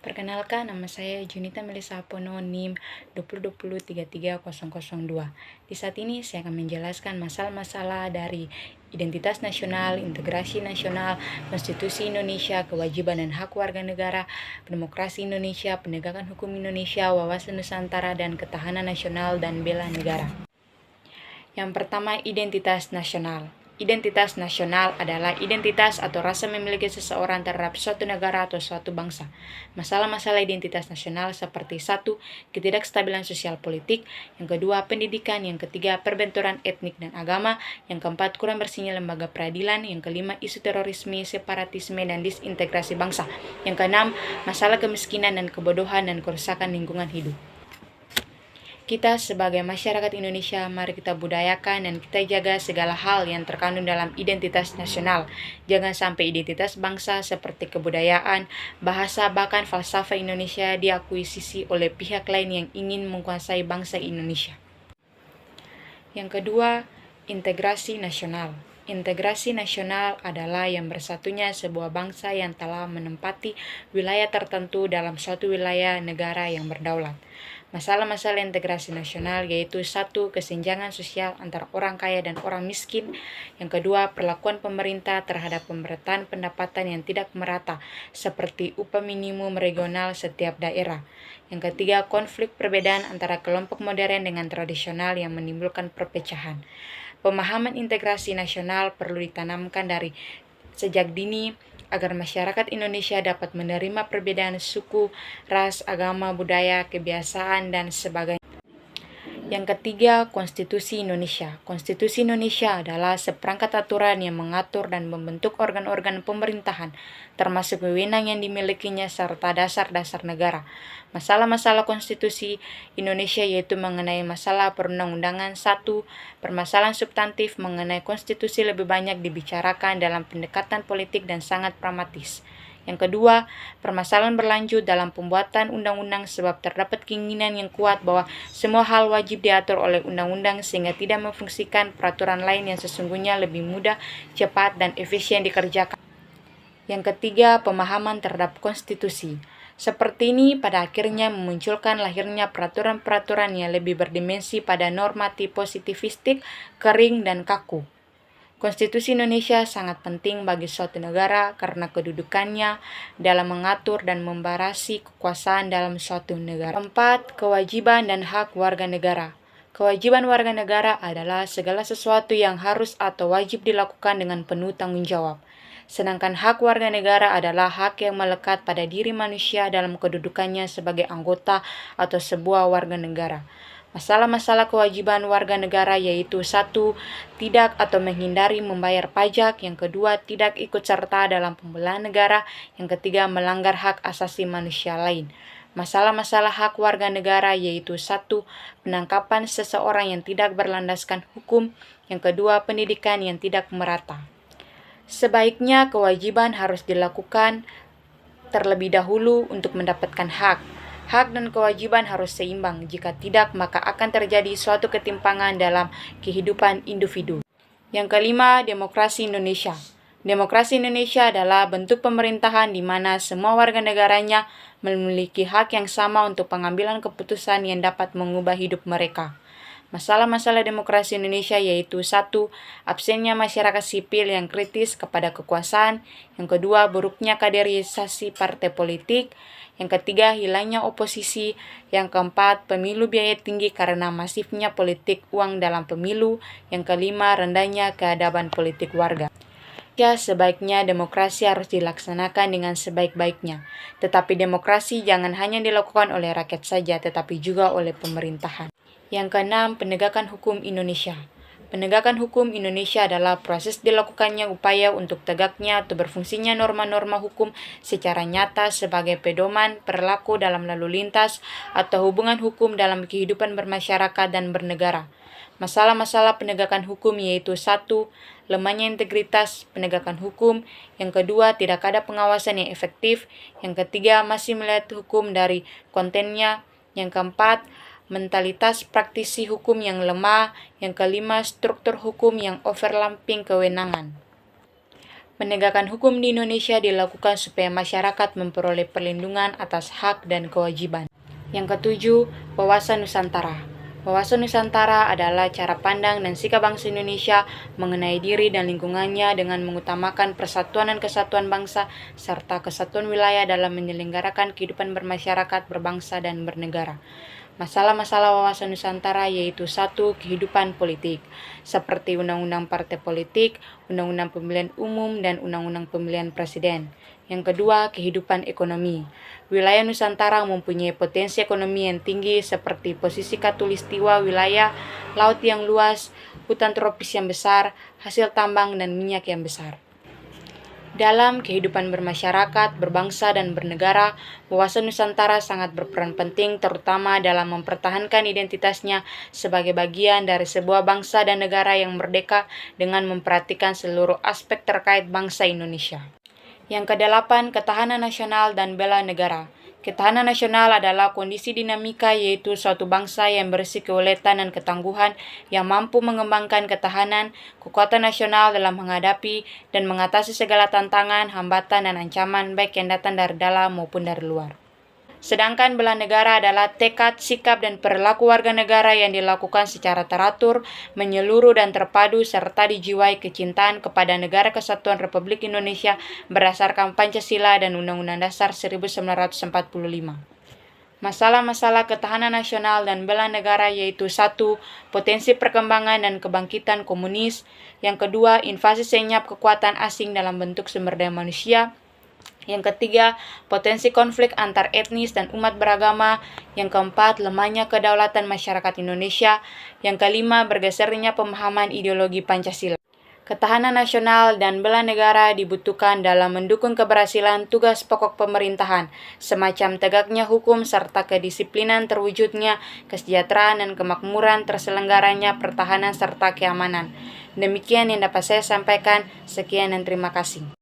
Perkenalkan, nama saya Junita Melisa Pono, NIM 2020-33002. Di saat ini saya akan menjelaskan masalah-masalah dari identitas nasional, integrasi nasional, konstitusi Indonesia, kewajiban dan hak warga negara, demokrasi Indonesia, penegakan hukum Indonesia, wawasan Nusantara, dan ketahanan nasional dan bela negara. Yang pertama, identitas nasional. Identitas nasional adalah identitas atau rasa memiliki seseorang terhadap suatu negara atau suatu bangsa. Masalah-masalah identitas nasional seperti 1. Ketidakstabilan sosial politik, yang kedua pendidikan, yang ketiga perbenturan etnik dan agama, yang keempat kurang bersihnya lembaga peradilan, yang kelima isu terorisme, separatisme dan disintegrasi bangsa, yang keenam masalah kemiskinan dan kebodohan dan kerusakan lingkungan hidup. Kita sebagai masyarakat Indonesia, mari kita budayakan dan kita jaga segala hal yang terkandung dalam identitas nasional. Jangan sampai identitas bangsa seperti kebudayaan, bahasa, bahkan falsafah Indonesia diakuisisi oleh pihak lain yang ingin menguasai bangsa Indonesia. Yang kedua, integrasi nasional. Integrasi nasional adalah yang bersatunya sebuah bangsa yang telah menempati wilayah tertentu dalam suatu wilayah negara yang berdaulat. Masalah-masalah integrasi nasional yaitu 1. Kesenjangan sosial antara orang kaya dan orang miskin. Yang kedua, perlakuan pemerintah terhadap pemerataan pendapatan yang tidak merata seperti upah minimum regional setiap daerah. Yang ketiga, konflik perbedaan antara kelompok modern dengan tradisional yang menimbulkan perpecahan. Pemahaman integrasi nasional perlu ditanamkan dari sejak dini agar masyarakat Indonesia dapat menerima perbedaan suku, ras, agama, budaya, kebiasaan, dan sebagainya. Yang ketiga, Konstitusi Indonesia. Konstitusi Indonesia adalah seperangkat aturan yang mengatur dan membentuk organ-organ pemerintahan, termasuk wewenang yang dimilikinya serta dasar-dasar negara. Masalah-masalah konstitusi Indonesia yaitu mengenai masalah perundang-undangan. 1. Permasalahan substantif mengenai konstitusi lebih banyak dibicarakan dalam pendekatan politik dan sangat pragmatis. Yang kedua, permasalahan berlanjut dalam pembuatan undang-undang sebab terdapat keinginan yang kuat bahwa semua hal wajib diatur oleh undang-undang sehingga tidak memfungsikan peraturan lain yang sesungguhnya lebih mudah, cepat, dan efisien dikerjakan. Yang ketiga, pemahaman terhadap konstitusi. Seperti ini pada akhirnya memunculkan lahirnya peraturan-peraturan yang lebih berdimensi pada normatif positivistik, kering, dan kaku. Konstitusi Indonesia sangat penting bagi suatu negara karena kedudukannya dalam mengatur dan membatasi kekuasaan dalam suatu negara. 4. Kewajiban dan hak warga negara. Kewajiban warga negara adalah segala sesuatu yang harus atau wajib dilakukan dengan penuh tanggung jawab. Sedangkan hak warga negara adalah hak yang melekat pada diri manusia dalam kedudukannya sebagai anggota atau sebuah warga negara. Masalah-masalah kewajiban warga negara yaitu 1. Tidak atau menghindari membayar pajak. Yang kedua, tidak ikut serta dalam pembelahan negara. Yang ketiga, melanggar hak asasi manusia lain. Masalah-masalah hak warga negara yaitu 1. Penangkapan seseorang yang tidak berlandaskan hukum. Yang kedua, pendidikan yang tidak merata. Sebaiknya kewajiban harus dilakukan terlebih dahulu untuk mendapatkan hak. Hak dan kewajiban harus seimbang, jika tidak maka akan terjadi suatu ketimpangan dalam kehidupan individu. Yang kelima, demokrasi Indonesia. Demokrasi Indonesia adalah bentuk pemerintahan di mana semua warga negaranya memiliki hak yang sama untuk pengambilan keputusan yang dapat mengubah hidup mereka. Masalah-masalah demokrasi Indonesia yaitu 1. Absennya masyarakat sipil yang kritis kepada kekuasaan. Yang kedua, buruknya kaderisasi partai politik. Yang ketiga, hilangnya oposisi. Yang keempat, pemilu biaya tinggi karena masifnya politik uang dalam pemilu. Yang kelima, rendahnya keadaban politik warga. Ya, sebaiknya demokrasi harus dilaksanakan dengan sebaik-baiknya. Tetapi demokrasi jangan hanya dilakukan oleh rakyat saja, tetapi juga oleh pemerintahan. Yang keenam, penegakan hukum Indonesia. Penegakan hukum Indonesia adalah proses dilakukannya upaya untuk tegaknya atau berfungsinya norma-norma hukum secara nyata sebagai pedoman perilaku dalam lalu lintas atau hubungan hukum dalam kehidupan bermasyarakat dan bernegara. Masalah-masalah penegakan hukum yaitu 1. Lemahnya integritas penegakan hukum. Yang kedua, tidak ada pengawasan yang efektif. Yang ketiga, masih melihat hukum dari kontennya. Yang keempat, mentalitas praktisi hukum yang lemah. Yang kelima, struktur hukum yang overlapping kewenangan. Menegakkan hukum di Indonesia dilakukan supaya masyarakat memperoleh perlindungan atas hak dan kewajiban. Yang ketujuh, wawasan Nusantara. Wawasan Nusantara adalah cara pandang dan sikap bangsa Indonesia mengenai diri dan lingkungannya dengan mengutamakan persatuan dan kesatuan bangsa serta kesatuan wilayah dalam menyelenggarakan kehidupan bermasyarakat, berbangsa, dan bernegara. Masalah-masalah wawasan Nusantara yaitu satu, kehidupan politik, seperti Undang-Undang Partai Politik, Undang-Undang Pemilihan Umum, dan Undang-Undang Pemilihan Presiden. Yang kedua, kehidupan ekonomi. Wilayah Nusantara mempunyai potensi ekonomi yang tinggi seperti posisi khatulistiwa wilayah, laut yang luas, hutan tropis yang besar, hasil tambang dan minyak yang besar. Dalam kehidupan bermasyarakat, berbangsa, dan bernegara, wawasan Nusantara sangat berperan penting terutama dalam mempertahankan identitasnya sebagai bagian dari sebuah bangsa dan negara yang merdeka dengan memperhatikan seluruh aspek terkait bangsa Indonesia. Yang kedelapan, ketahanan nasional dan bela negara. Ketahanan nasional adalah kondisi dinamika yaitu suatu bangsa yang berisi keuletan dan ketangguhan yang mampu mengembangkan ketahanan, kekuatan nasional dalam menghadapi dan mengatasi segala tantangan, hambatan, dan ancaman baik yang datang dari dalam maupun dari luar. Sedangkan bela negara adalah tekad, sikap, dan perilaku warga negara yang dilakukan secara teratur, menyeluruh, dan terpadu, serta dijiwai kecintaan kepada Negara Kesatuan Republik Indonesia berdasarkan Pancasila dan Undang-Undang Dasar 1945. Masalah-masalah ketahanan nasional dan bela negara yaitu satu, potensi perkembangan dan kebangkitan komunis. Yang kedua, invasi senyap kekuatan asing dalam bentuk sumber daya manusia. Yang ketiga, potensi konflik antar etnis dan umat beragama. Yang keempat, lemahnya kedaulatan masyarakat Indonesia. Yang kelima, bergesernya pemahaman ideologi Pancasila. Ketahanan nasional dan bela negara dibutuhkan dalam mendukung keberhasilan tugas pokok pemerintahan, semacam tegaknya hukum serta kedisiplinan terwujudnya kesejahteraan dan kemakmuran terselenggaranya pertahanan serta keamanan. Demikian yang dapat saya sampaikan. Sekian dan terima kasih.